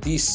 30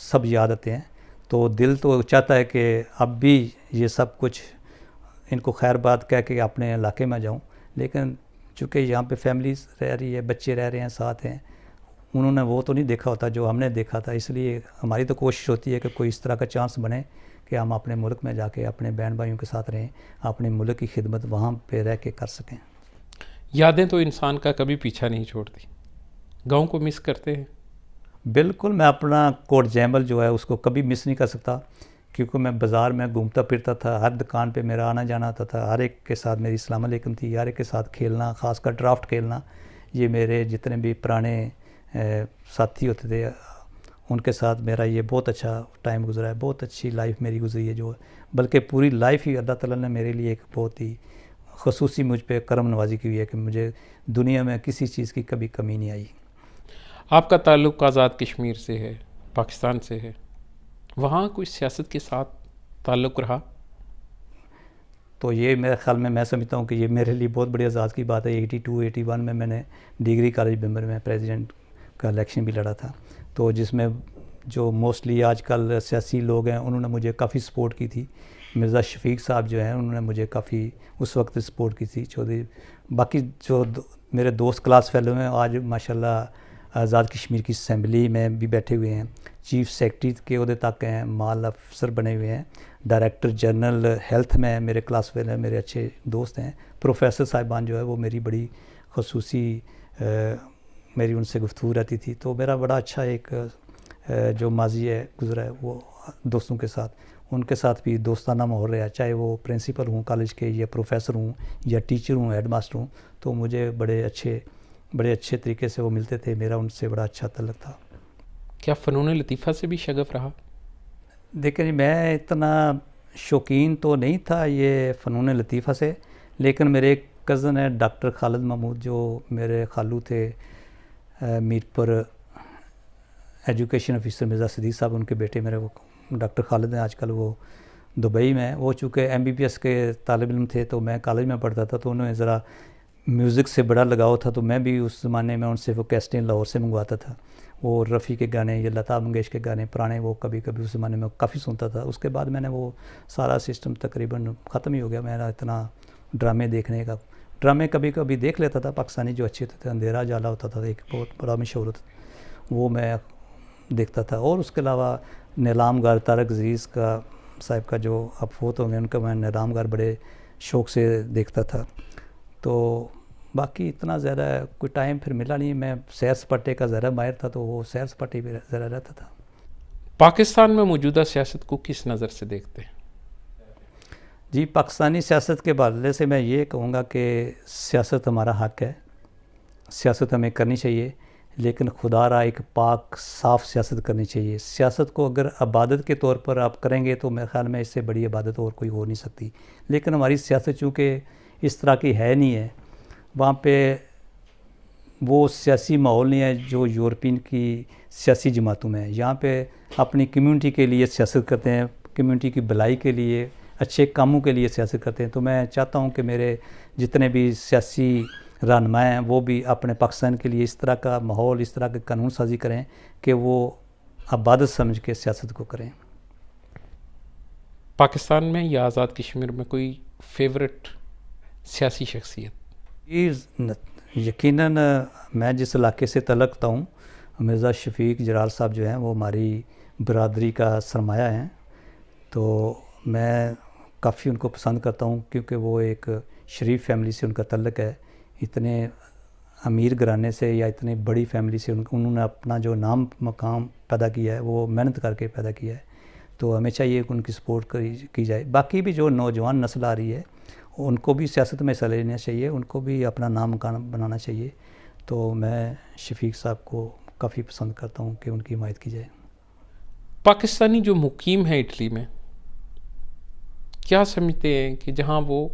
سب یاد آتے ہیں. تو دل تو چاہتا ہے کہ اب بھی یہ سب کچھ ان کو خیر بات کہہ کے اپنے علاقے میں جاؤں، لیکن چونکہ یہاں پہ فیملیز رہ رہی ہے، بچے رہ رہے ہیں، ساتھ ہیں، انہوں نے وہ تو نہیں دیکھا ہوتا جو ہم نے دیکھا تھا. اس لیے ہماری تو کوشش ہوتی ہے کہ کوئی اس طرح کا چانس بنے کہ ہم اپنے ملک میں جا کے اپنے بہن بھائیوں کے ساتھ رہیں، اپنے ملک کی خدمت وہاں پہ رہ کے کر سکیں. یادیں تو انسان کا کبھی پیچھا نہیں چھوڑتی. گاؤں کو مس کرتے ہیں؟ بالکل. میں اپنا کوٹ جیمل جو ہے اس کو کبھی مس نہیں کر سکتا، کیونکہ میں بازار میں گھومتا پھرتا تھا، ہر دکان پہ میرا آنا جانا تھا، ہر ایک کے ساتھ میری السلام علیکم تھی، ہر ایک کے ساتھ کھیلنا، خاص کر ڈرافٹ کھیلنا. یہ میرے جتنے بھی پرانے ساتھی ہوتے تھے ان کے ساتھ میرا یہ بہت اچھا ٹائم گزرا ہے، بہت اچھی لائف میری گزری ہے، جو بلکہ پوری لائف ہی اللہ تعالیٰ نے میرے لیے ایک بہت ہی خصوصی مجھ پہ کرم نوازی کی ہوئی ہے کہ مجھے دنیا میں کسی چیز کی کبھی کمی نہیں آئی. آپ کا تعلق آزاد کشمیر سے ہے، پاکستان سے ہے، وہاں کوئی سیاست کے ساتھ تعلق رہا؟ تو یہ میرے خیال میں سمجھتا ہوں کہ یہ میرے لیے بہت بڑی اعزاز کی بات ہے. 82-81 میں نے ڈگری کالج ممبر میں پریزیڈنٹ کا الیکشن بھی لڑا تھا، تو جس میں جو موسٹلی آج کل سیاسی لوگ ہیں انہوں نے مجھے کافی سپورٹ کی تھی. مرزا شفیق صاحب جو ہیں انہوں نے مجھے کافی اس وقت سپورٹ کی تھی. چودھری باقی جو میرے دوست کلاس فیلو ہیں آج ماشاءاللہ آزاد کشمیر کی اسمبلی میں بھی بیٹھے ہوئے ہیں، چیف سیکرٹری کے عہدے تک ہیں، مال افسر بنے ہوئے ہیں، ڈائریکٹر جنرل ہیلتھ میں میرے کلاس فیلو ہیں، میرے اچھے دوست ہیں. پروفیسر صاحبان جو ہے وہ میری بڑی خصوصی میری ان سے گفتگو رہتی تھی. تو میرا بڑا اچھا ایک جو ماضی ہے گزرا ہے وہ دوستوں کے ساتھ، ان کے ساتھ بھی دوستانہ ماحول رہا، چاہے وہ پرنسپل ہوں کالج کے یا پروفیسر ہوں یا ٹیچر ہوں، ہیڈ ماسٹر ہوں. تو مجھے بڑے اچھے طریقے سے وہ ملتے تھے، میرا ان سے بڑا اچھا تعلق تھا. کیا فنون لطیفہ سے بھی شغف رہا؟ دیکھیں جی، میں اتنا شوقین تو نہیں تھا یہ فنون لطیفہ سے، لیکن میرے ایک کزن ہے ڈاکٹر خالد محمود جو میرے خالو تھے، میرپور ایجوکیشن آفیسر مرزا صدیق صاحب ان کے بیٹے میرے وہ ڈاکٹر خالد ہیں، آج کل وہ دبئی میں. وہ چونکہ MBBS کے طالب علم تھے تو میں کالج میں پڑھتا تھا، تو انہوں نے ذرا میوزک سے بڑا لگاؤ تھا، تو میں بھی اس زمانے میں ان سے وہ کیسٹیں لاہور سے منگواتا تھا. وہ رفیع کے گانے یا لتا منگیشکر کے گانے پرانے وہ کبھی کبھی اس زمانے میں کافی سنتا تھا. اس کے بعد میں نے وہ سارا سسٹم تقریباً ختم ہی ہو گیا میرا اتنا ڈرامے دیکھنے کا. ڈرامے کبھی کبھی دیکھ لیتا تھا پاکستانی جو اچھے ہوتے تھے، اندھیرا جالا ہوتا تھا ایک بہت بڑا مشہور ہوتا تھا، وہ میں دیکھتا تھا. اور اس کے علاوہ نیلام گار طارق عزیز کا صاحب کا جو اب فوت ہو گئے ان کا میں نیلام گار بڑے شوق سے دیکھتا تھا. تو باقی اتنا زیادہ کوئی ٹائم پھر ملا نہیں. میں سیر سپاٹے کا زیادہ ماہر تھا تو وہ سیر سپاٹے بھی زیادہ رہتا تھا. پاکستان میں موجودہ سیاست کو کس نظر سے دیکھتے ہیں؟ جی، پاکستانی سیاست کے حوالے سے میں یہ کہوں گا کہ سیاست ہمارا حق ہے، سیاست ہمیں کرنی چاہیے، لیکن خدا را ایک پاک صاف سیاست کرنی چاہیے. سیاست کو اگر عبادت کے طور پر آپ کریں گے تو میرے خیال میں اس سے بڑی عبادت اور کوئی ہو نہیں سکتی. لیکن ہماری سیاست چونکہ اس طرح کی ہے نہیں ہے، وہاں پہ وہ سیاسی ماحول نہیں ہے جو یورپین کی سیاسی جماعتوں میں ہے. یہاں پہ اپنی کمیونٹی کے لیے سیاست کرتے ہیں، کمیونٹی کی بھلائی کے لیے، اچھے کاموں کے لیے سیاست کرتے ہیں. تو میں چاہتا ہوں کہ میرے جتنے بھی سیاسی رہنما ہیں وہ بھی اپنے پاکستان کے لیے اس طرح کا ماحول، اس طرح کے قانون سازی کریں کہ وہ عبادت سمجھ کے سیاست کو کریں. پاکستان میں یا آزاد کشمیر میں کوئی فیورٹ سیاسی شخصیت؟ یقیناً میں جس علاقے سے تعلق رکھتا ہوں، مرزا شفیق جرار صاحب جو ہیں وہ ہماری برادری کا سرمایہ ہیں. تو میں کافی ان کو پسند کرتا ہوں کیونکہ وہ ایک شریف فیملی سے ان کا تعلق ہے. اتنے امیر گھرانے سے یا اتنی بڑی فیملی سے انہوں نے اپنا جو نام مقام پیدا کیا ہے وہ محنت کر کے پیدا کیا ہے. تو ہمیں چاہیے کہ ان کی سپورٹ کی جائے. باقی بھی جو نوجوان نسل آ رہی ہے ان کو بھی سیاست میں حصہ لینا چاہیے، ان کو بھی اپنا نام مکان بنانا چاہیے. تو میں شفیق صاحب کو کافی پسند کرتا ہوں کہ ان کی حمایت کی جائے. پاکستانی جو مقیم ہیں اٹلی میں، کیا سمجھتے ہیں کہ جہاں وہ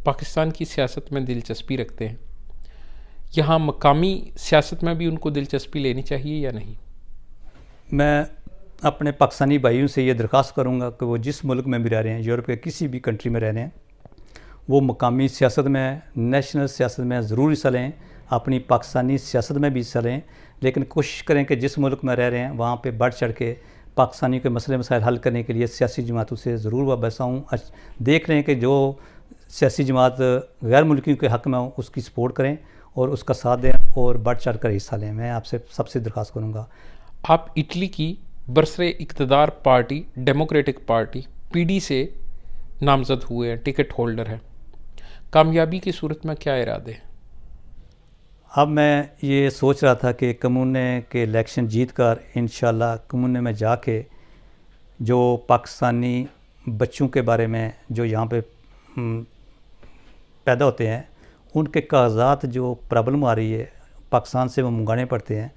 پاکستان کی سیاست میں دلچسپی رکھتے ہیں، یہاں مقامی سیاست میں بھی ان کو دلچسپی لینی چاہیے یا نہیں؟ میں اپنے پاکستانی بھائیوں سے یہ درخواست کروں گا کہ وہ جس ملک میں بھی رہ رہے ہیں، یورپ کے کسی بھی کنٹری میں رہ رہے ہیں، وہ مقامی سیاست میں، نیشنل سیاست میں ضرور حصہ لیں، اپنی پاکستانی سیاست میں بھی حصہ لیں، لیکن کوشش کریں کہ جس ملک میں رہ رہے ہیں وہاں پہ بڑھ چڑھ کے پاکستانی کے مسئلے مسائل حل کرنے کے لیے سیاسی جماعتوں سے ضرور وابستہ ہوں. دیکھ رہے ہیں کہ جو سیاسی جماعت غیر ملکیوں کے حق میں ہوں اس کی سپورٹ کریں اور اس کا ساتھ دیں اور بڑھ چڑھ کر حصہ لیں. میں آپ سے سب سے درخواست کروں گا. آپ اٹلی کی برسر اقتدار پارٹی ڈیموکریٹک پارٹی PD سے نامزد ہوئے ہیں، ٹکٹ ہولڈر ہیں. کامیابی کی صورت میں کیا ارادے ہیں؟ اب میں یہ سوچ رہا تھا کہ کمونے کے الیکشن جیت کر انشاءاللہ کمونے میں جا کے جو پاکستانی بچوں کے بارے میں جو یہاں پہ پیدا ہوتے ہیں ان کے کاغذات جو پرابلم آ رہی ہے پاکستان سے وہ منگانے پڑتے ہیں،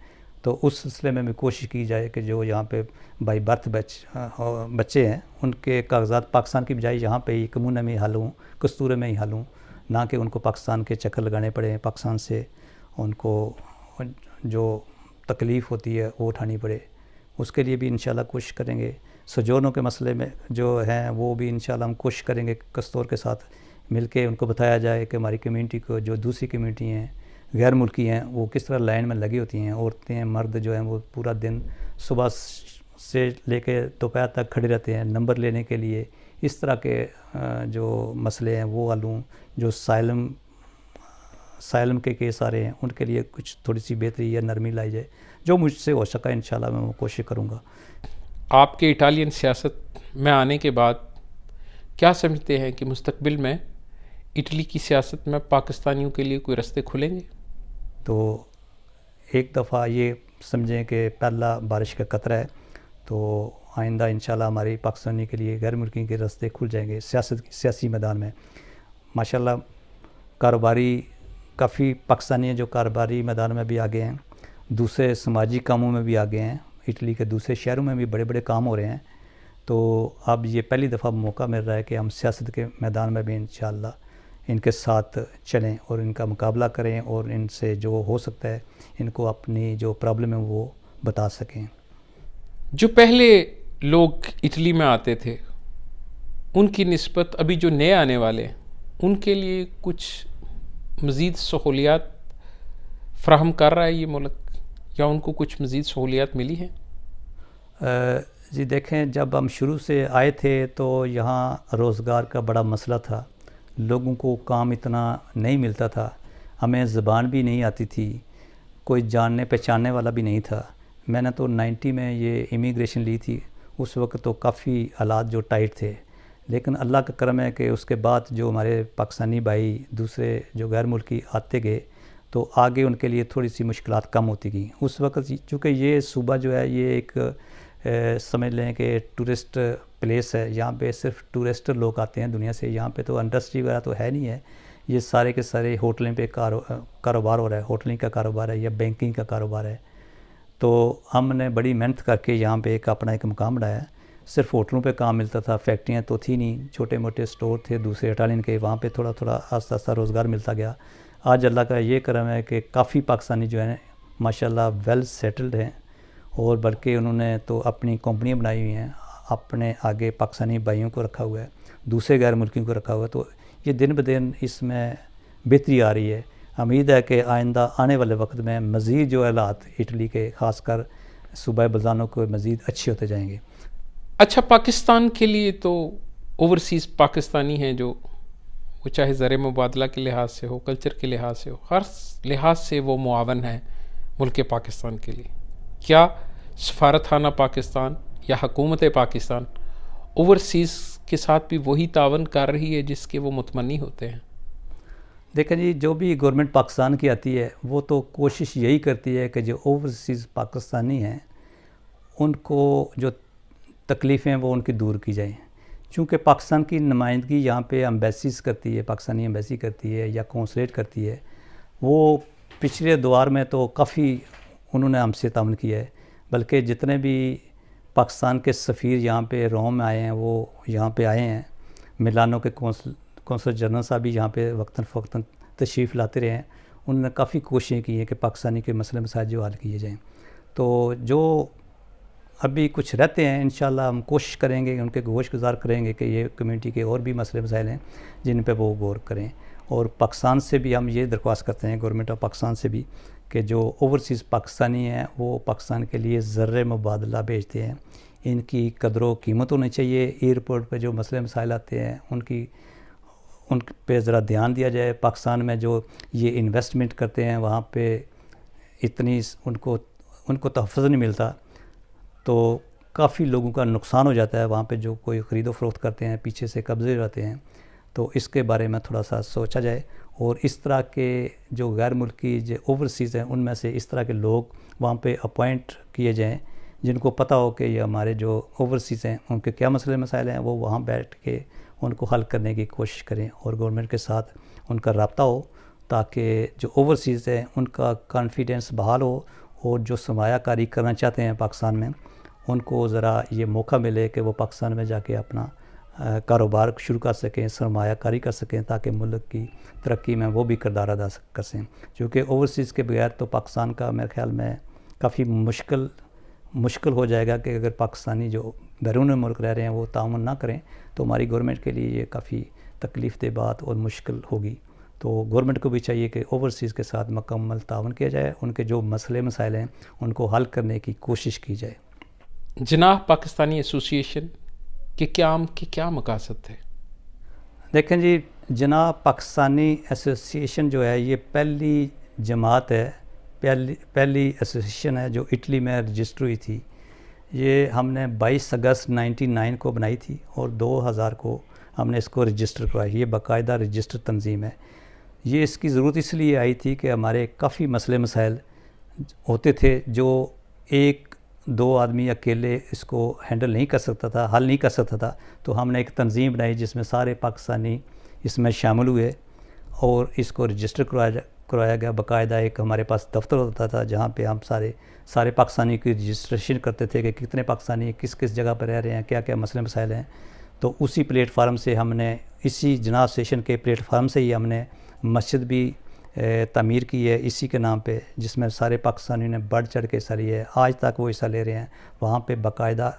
تو اس سلسلے میں کوشش کی جائے کہ جو یہاں پہ بائی برتھ بچے ہیں ان کے کاغذات پاکستان کی بجائے یہاں پہ ہی کمونے میں ہی حل ہوں، کستورے میں ہی حل ہوں، نہ کہ ان کو پاکستان کے چکر لگانے پڑے، پاکستان سے ان کو جو تکلیف ہوتی ہے وہ اٹھانی پڑے. اس کے لیے بھی انشاءاللہ کوشش کریں گے. سجونوں کے مسئلے میں جو ہیں وہ بھی انشاءاللہ ہم کوشش کریں گے کستور کے ساتھ مل کے ان کو بتایا جائے کہ ہماری کمیونٹی کو جو دوسری کمیونٹی ہیں غیر ملکی ہیں وہ کس طرح لائن میں لگی ہوتی ہیں. عورتیں مرد جو ہیں وہ پورا دن صبح سے لے کے دوپہر تک کھڑے رہتے ہیں نمبر لینے کے لیے. اس طرح کے جو مسئلے ہیں وہ حل ہوں. جو سائلم کے کیس آ رہے ہیں ان کے لیے کچھ تھوڑی سی بہتری یا نرمی لائی جائے. جو مجھ سے ہو سکا انشاءاللہ میں وہ کوشش کروں گا. آپ کے اٹالین سیاست میں آنے کے بعد کیا سمجھتے ہیں کہ مستقبل میں اٹلی کی سیاست میں پاکستانیوں کے لیے کوئی رستے کھلیں گے؟ تو ایک دفعہ یہ سمجھیں کہ پہلا بارش کا قطرہ ہے، تو آئندہ انشاءاللہ ہماری پاکستانی کے لیے غیر ملکی کے رستے کھل جائیں گے سیاسی میدان میں. ماشاءاللہ کاروباری کافی پاکستانی ہیں جو کاروباری میدان میں بھی آگے ہیں، دوسرے سماجی کاموں میں بھی آگے ہیں. اٹلی کے دوسرے شہروں میں بھی بڑے بڑے کام ہو رہے ہیں. تو اب یہ پہلی دفعہ موقع مل رہا ہے کہ ہم سیاست کے میدان میں بھی انشاءاللہ ان کے ساتھ چلیں اور ان کا مقابلہ کریں اور ان سے جو ہو سکتا ہے ان کو اپنی جو پرابلم ہے وہ بتا سکیں. جو پہلے لوگ اٹلی میں آتے تھے ان کی نسبت ابھی جو نئے آنے والے ہیں ان کے لیے کچھ مزید سہولیات فراہم کر رہا ہے یہ ملک، یا ان کو کچھ مزید سہولیات ملی ہیں؟ جی دیکھیں، جب ہم شروع سے آئے تھے تو یہاں روزگار کا بڑا مسئلہ تھا. لوگوں کو کام اتنا نہیں ملتا تھا، ہمیں زبان بھی نہیں آتی تھی، کوئی جاننے پہچاننے والا بھی نہیں تھا. میں نے تو 90 میں یہ امیگریشن لی تھی، اس وقت تو کافی حالات جو ٹائٹ تھے. لیکن اللہ کا کرم ہے کہ اس کے بعد جو ہمارے پاکستانی بھائی دوسرے جو غیر ملکی آتے گئے تو آگے ان کے لیے تھوڑی سی مشکلات کم ہوتی گئیں. اس وقت چونکہ یہ صوبہ جو ہے یہ ایک سمجھ لیں کہ ٹورسٹ پلیس ہے، یہاں پہ صرف ٹورسٹ لوگ آتے ہیں دنیا سے. یہاں پہ تو انڈسٹری وغیرہ تو ہے نہیں ہے، یہ سارے کے سارے ہوٹلیں پہ کاروبار ہو رہا ہے، ہوٹلنگ کا کاروبار ہے یا بینکنگ کا کاروبار ہے. تو ہم نے بڑی محنت کر کے یہاں پہ اپنا ایک مقام بنایا ہے. صرف ہوٹلوں پہ کام ملتا تھا، فیکٹریاں تو تھی نہیں، چھوٹے موٹے سٹور تھے دوسرے اٹالین کے، وہاں پہ تھوڑا تھوڑا آہستہ آہستہ روزگار ملتا گیا. آج اللہ کا یہ کرم ہے کہ کافی پاکستانی جو ہیں ماشاءاللہ ویل سیٹلڈ ہیں، اور بلکہ انہوں نے تو اپنی کمپنیاں بنائی ہوئی ہیں، اپنے آگے پاکستانی بھائیوں کو رکھا ہوا ہے، دوسرے غیر ملکیوں کو رکھا ہوا ہے. تو یہ دن بدن اس میں بہتری آ رہی ہے. امید ہے کہ آئندہ آنے والے وقت میں مزید جو حالات اٹلی کے خاص کر صوبہ بلزانو کو مزید اچھے ہوتے جائیں گے. اچھا، پاکستان کے لیے تو اوورسیز پاکستانی ہیں جو وہ چاہے زر مبادلہ کے لحاظ سے ہو، کلچر کے لحاظ سے ہو، ہر لحاظ سے وہ معاون ہیں ملک پاکستان کے لیے. کیا سفارت خانہ پاکستان یا حکومت پاکستان اوورسیز کے ساتھ بھی وہی تعاون کر رہی ہے جس کے وہ متمنی ہوتے ہیں؟ دیکھیں جی، جو بھی گورنمنٹ پاکستان کی آتی ہے وہ تو کوشش یہی کرتی ہے کہ جو اوورسیز پاکستانی ہیں ان کو جو تکلیفیں وہ ان کی دور کی جائیں. چونکہ پاکستان کی نمائندگی یہاں پہ امبیسیز کرتی ہے، پاکستانی ایمبیسی کرتی ہے یا کونسلیٹ کرتی ہے. وہ پچھلے دوار میں تو کافی انہوں نے ہم سے تعاون کیا ہے، بلکہ جتنے بھی پاکستان کے سفیر یہاں پہ روم میں آئے ہیں وہ یہاں پہ آئے ہیں. ملانو کے کونسل جنرل صاحب بھی یہاں پہ وقتاً فوقتاً تشریف لاتے رہے ہیں. انہوں نے کافی کوششیں کی ہیں کہ پاکستانی کے مسئلے مسائل جو حل کیے جائیں. تو جو ابھی کچھ رہتے ہیں انشاءاللہ ہم کوشش کریں گے، ان کے گوش گزار کریں گے کہ یہ کمیونٹی کے اور بھی مسئلے مسائل ہیں جن پہ وہ غور کریں. اور پاکستان سے بھی ہم یہ درخواست کرتے ہیں، گورنمنٹ آف پاکستان سے بھی، کہ جو اوورسیز پاکستانی ہیں وہ پاکستان کے لیے زر مبادلہ بھیجتے ہیں، ان کی قدر و قیمت ہونی چاہیے. ایئرپورٹ پہ جو مسئلے مسائل آتے ہیں ان پہ ذرا دھیان دیا جائے. پاکستان میں جو یہ انویسٹمنٹ کرتے ہیں وہاں پہ اتنی ان کو تحفظ نہیں ملتا, تو کافی لوگوں کا نقصان ہو جاتا ہے. وہاں پہ جو کوئی خرید و فروخت کرتے ہیں پیچھے سے قبضے رہتے ہیں, تو اس کے بارے میں تھوڑا سا سوچا جائے. اور اس طرح کے جو غیر ملکی جو اوورسیز ہیں ان میں سے اس طرح کے لوگ وہاں پہ اپوائنٹ کیے جائیں جن کو پتہ ہو کہ یہ ہمارے جو اوورسیز ہیں ان کے کیا مسئلے مسائل ہیں, وہ وہاں بیٹھ کے ان کو حل کرنے کی کوشش کریں اور گورنمنٹ کے ساتھ ان کا رابطہ ہو, تاکہ جو اوورسیز ہیں ان کا کانفیڈنس بحال ہو اور جو سرمایہ کاری کرنا چاہتے ہیں پاکستان میں ان کو ذرا یہ موقع ملے کہ وہ پاکستان میں جا کے اپنا کاروبار شروع کر سکیں, سرمایہ کاری کر سکیں, تاکہ ملک کی ترقی میں وہ بھی کردار ادا کر سکیں. کیونکہ اوورسیز کے بغیر تو پاکستان کا میرے خیال میں کافی مشکل ہو جائے گا کہ اگر پاکستانی جو بیرون ملک رہ رہے ہیں وہ تعاون نہ کریں تو ہماری گورنمنٹ کے لیے یہ کافی تکلیف دہ بات اور مشکل ہوگی. تو گورنمنٹ کو بھی چاہیے کہ اوورسیز کے ساتھ مکمل تعاون کیا جائے, ان کے جو مسئلے مسائل ہیں ان کو حل کرنے کی کوشش کی جائے. جناح پاکستانی ایسوسی ایشن کے قیام کے کیا مقاصد تھے؟ دیکھیں جی, جناح پاکستانی ایسوسی ایشن جو ہے یہ پہلی جماعت ہے, پہلی ایسوسیشن ہے جو اٹلی میں رجسٹر ہوئی تھی. یہ ہم نے 22 اگست 1999 کو بنائی تھی اور 2000 کو ہم نے اس کو رجسٹر کروائی. یہ باقاعدہ رجسٹر تنظیم ہے. یہ اس کی ضرورت اس لیے آئی تھی کہ ہمارے کافی مسئلے مسائل ہوتے تھے جو ایک دو آدمی اکیلے اس کو ہینڈل نہیں کر سکتا تھا, حل نہیں کر سکتا تھا. تو ہم نے ایک تنظیم بنائی جس میں سارے پاکستانی اس میں شامل ہوئے اور اس کو رجسٹر کروایا گیا. باقاعدہ ایک ہمارے پاس دفتر ہوتا تھا جہاں پہ ہم سارے پاکستانی کی رجسٹریشن کرتے تھے کہ کتنے پاکستانی کس جگہ پر رہ رہے ہیں, کیا کیا مسئلے مسائل ہیں. تو اسی پلیٹ فارم سے ہم نے اسی جناح ایسوسی کے پلیٹ فارم سے ہی ہم نے مسجد بھی تعمیر کی ہے اسی کے نام پہ, جس میں سارے پاکستانیوں نے بڑھ چڑھ کے حصہ لیا ہے. آج تک وہ حصہ لے رہے ہیں. وہاں پہ باقاعدہ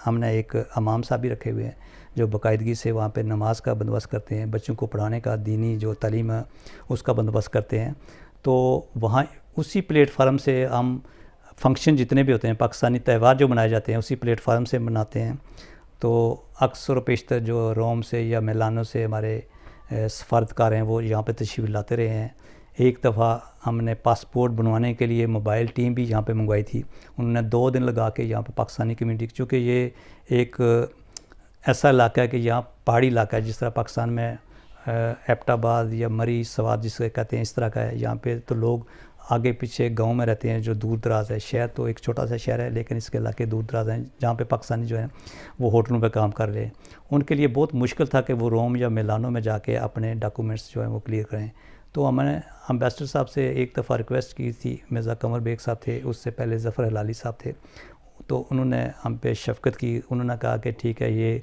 ہم نے ایک امام صاحب بھی رکھے ہوئے ہیں جو باقاعدگی سے وہاں پہ نماز کا بندوبست کرتے ہیں, بچوں کو پڑھانے کا دینی جو تعلیم ہے اس کا بندوبست کرتے ہیں. تو وہاں اسی پلیٹ فارم سے ہم فنکشن جتنے بھی ہوتے ہیں, پاکستانی تہوار جو منائے جاتے ہیں اسی پلیٹ فارم سے مناتے ہیں. تو اکثر و بیشتر جو روم سے یا میلانو سے ہمارے سفارتکار ہیں وہ یہاں پہ تشریف لاتے رہے ہیں. ایک دفعہ ہم نے پاسپورٹ بنوانے کے لیے موبائل ٹیم بھی یہاں پہ منگوائی تھی. انہوں نے 2 دن لگا کے یہاں پہ پاکستانی کمیونٹی, چونکہ یہ ایک ایسا علاقہ ہے کہ یہاں پہاڑی علاقہ ہے, جس طرح پاکستان میں ایبٹ آباد یا مری سوات جس کو کہتے ہیں اس طرح کا ہے. یہاں پہ تو لوگ آگے پیچھے گاؤں میں رہتے ہیں جو دور دراز ہے. شہر تو ایک چھوٹا سا شہر ہے لیکن اس کے علاقے دور دراز ہیں جہاں پہ پاکستانی جو ہیں وہ ہوٹلوں پہ کام کر رہے ہیں. ان کے لیے بہت مشکل تھا کہ وہ روم یا میلانو میں جا کے اپنے ڈاکومنٹس جو ہیں وہ کلیئر کریں. تو ہم نے امبیسڈر صاحب سے ایک دفعہ ریکویسٹ کی تھی, مرزا قمر بیگ صاحب تھے, اس سے پہلے ظفر ہلالی صاحب تھے. تو انہوں نے ہم پہ شفقت کی. انہوں نے کہا کہ ٹھیک ہے, یہ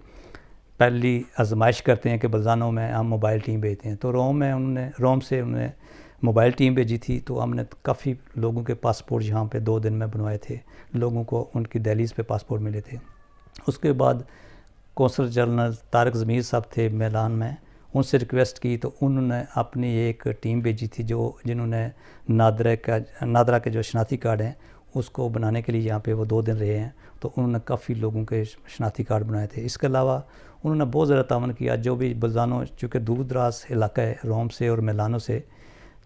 پہلی آزمائش کرتے ہیں کہ بلزانوں میں ہم موبائل ٹیم بھیجتے ہیں. تو روم سے انہوں نے موبائل ٹیم بھیجی تھی. تو ہم نے کافی لوگوں کے پاسپورٹ یہاں پہ 2 دن میں بنوائے تھے. لوگوں کو ان کی دہلیز پہ پاسپورٹ ملے تھے. اس کے بعد قونصل جنرل طارق ضمیر صاحب تھے میلان میں, ان سے ریکویسٹ کی تو انہوں نے اپنی ایک ٹیم بھیجی تھی جنہوں نے نادرا کے جو شناختی کارڈ ہیں اس کو بنانے کے لیے یہاں پہ وہ 2 دن رہے ہیں. تو انہوں نے کافی لوگوں کے شناختی کارڈ بنائے تھے. اس کے علاوہ انہوں نے بہت زیادہ تعاون کیا. جو بھی بلزانوں, چونکہ دور دراز علاقہ ہے روم سے اور میلانو سے,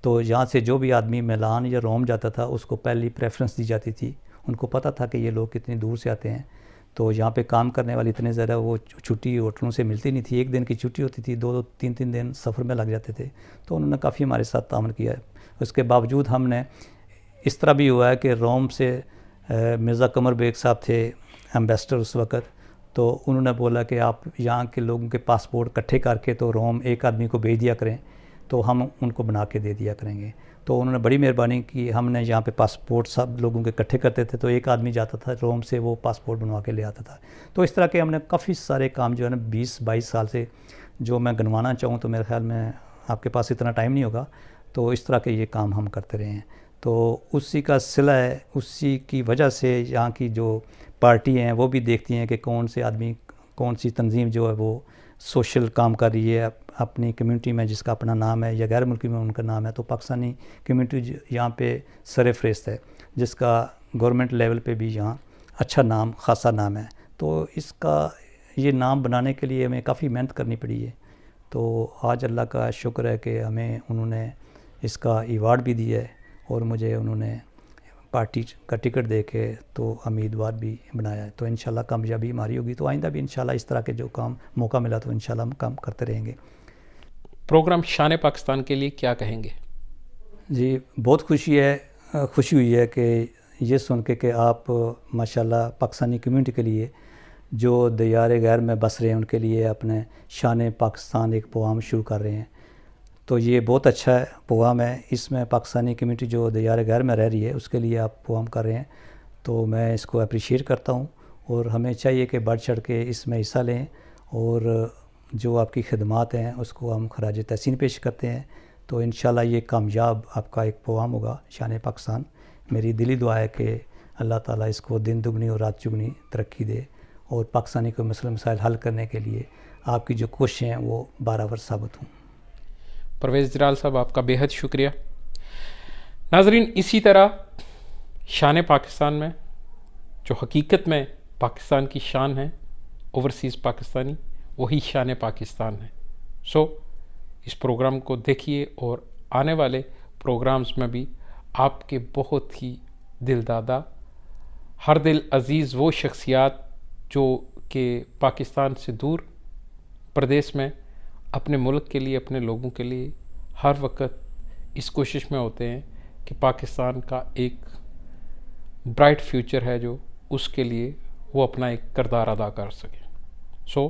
تو یہاں سے جو بھی آدمی میلان یا روم جاتا تھا اس کو پہلی پریفرنس دی جاتی تھی. ان کو پتہ تھا کہ یہ لوگ کتنی دور سے آتے ہیں. تو یہاں پہ کام کرنے والے اتنے زیادہ وہ چھٹی ہوٹلوں سے ملتی نہیں تھی. 1 دن کی چھٹی ہوتی تھی, 2-3 دن سفر میں لگ جاتے تھے. تو انہوں نے کافی ہمارے ساتھ تعاون کیا ہے. اس کے باوجود ہم نے اس طرح بھی ہوا ہے کہ روم سے مرزا قمر بیگ صاحب تھے ایمبیسڈر اس وقت. تو انہوں نے بولا کہ آپ یہاں کے لوگوں کے پاسپورٹ اکٹھے کر کے تو روم ایک آدمی کو بھیج دیا کریں تو ہم ان کو بنا کے دے دیا کریں گے. تو انہوں نے بڑی مہربانی کی. ہم نے یہاں پہ پاسپورٹ سب لوگوں کے اکٹھے کرتے تھے تو ایک آدمی جاتا تھا روم سے, وہ پاسپورٹ بنوا کے لے آتا تھا. تو اس طرح کے ہم نے کافی سارے کام جو ہے نا 20-22 سال سے, جو میں گنوانا چاہوں تو میرے خیال میں آپ کے پاس اتنا ٹائم نہیں ہوگا. تو اس طرح کے یہ کام ہم کرتے رہے ہیں. تو اسی کا صلہ ہے, اسی کی وجہ سے یہاں کی جو پارٹی ہیں وہ بھی دیکھتی ہیں کہ کون سے آدمی, کون سی تنظیم جو ہے وہ سوشل کام کر رہی ہے اپنی کمیونٹی میں جس کا اپنا نام ہے یا غیر ملکی میں ان کا نام ہے. تو پاکستانی کمیونٹی یہاں پہ سر فہرست ہے جس کا گورنمنٹ لیول پہ بھی یہاں اچھا نام, خاصا نام ہے. تو اس کا یہ نام بنانے کے لیے ہمیں کافی محنت کرنی پڑی ہے. تو آج اللہ کا شکر ہے کہ ہمیں انہوں نے اس کا ایوارڈ بھی دیا ہے اور مجھے انہوں نے پارٹی کا ٹکٹ دے کے تو امیدوار بھی بنایا ہے. تو انشاءاللہ کامیابی ہماری ہوگی. تو آئندہ بھی انشاءاللہ اس طرح کے جو کام موقع ملا تو انشاءاللہ ہم کام کرتے رہیں گے. پروگرام شان پاکستان کے لیے کیا کہیں گے؟ جی بہت خوشی ہوئی ہے کہ یہ سن کے کہ آپ ماشاءاللہ پاکستانی کمیونٹی کے لیے جو دیار غیر میں بس رہے ہیں ان کے لیے اپنے شان پاکستان ایک پروگرام شروع کر رہے ہیں. تو یہ بہت اچھا پروگرام ہے. اس میں پاکستانی کمیونٹی جو دیار غیر میں رہ رہی ہے اس کے لیے آپ پروگرام کر رہے ہیں. تو میں اس کو اپریشیٹ کرتا ہوں اور ہمیں چاہیے کہ بڑھ چڑھ کے اس میں حصہ لیں اور جو آپ کی خدمات ہیں اس کو ہم خراج تحسین پیش کرتے ہیں. تو انشاءاللہ یہ کامیاب آپ کا ایک پروگرام ہوگا شان پاکستان. میری دلی دعا ہے کہ اللہ تعالیٰ اس کو دن دگنی اور رات چگنی ترقی دے اور پاکستانی کو مسئلہ مسائل حل کرنے کے لیے آپ کی جو کوششیں ہیں وہ برابر ثابت ہوں. پرویز جلال صاحب آپ کا بے حد شکریہ. ناظرین اسی طرح شان پاکستان میں جو حقیقت میں پاکستان کی شان ہے اوورسیز پاکستانی وہی شان پاکستان ہے. سو اس پروگرام کو دیکھیے اور آنے والے پروگرامز میں بھی آپ کے بہت ہی دل دادا ہر دل عزیز وہ شخصیات جو کہ پاکستان سے دور پردیس میں اپنے ملک کے لیے اپنے لوگوں کے لیے ہر وقت اس کوشش میں ہوتے ہیں کہ پاکستان کا ایک برائٹ فیوچر ہے جو اس کے لیے وہ اپنا ایک کردار ادا کر سکیں. سو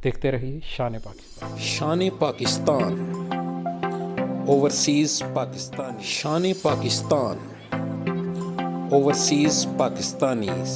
دیکھتے رہیے شان پاکستان. شان پاکستان اوورسیز پاکستانی. شان Pakistan overseas Pakistanis.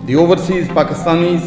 The overseas Pakistanis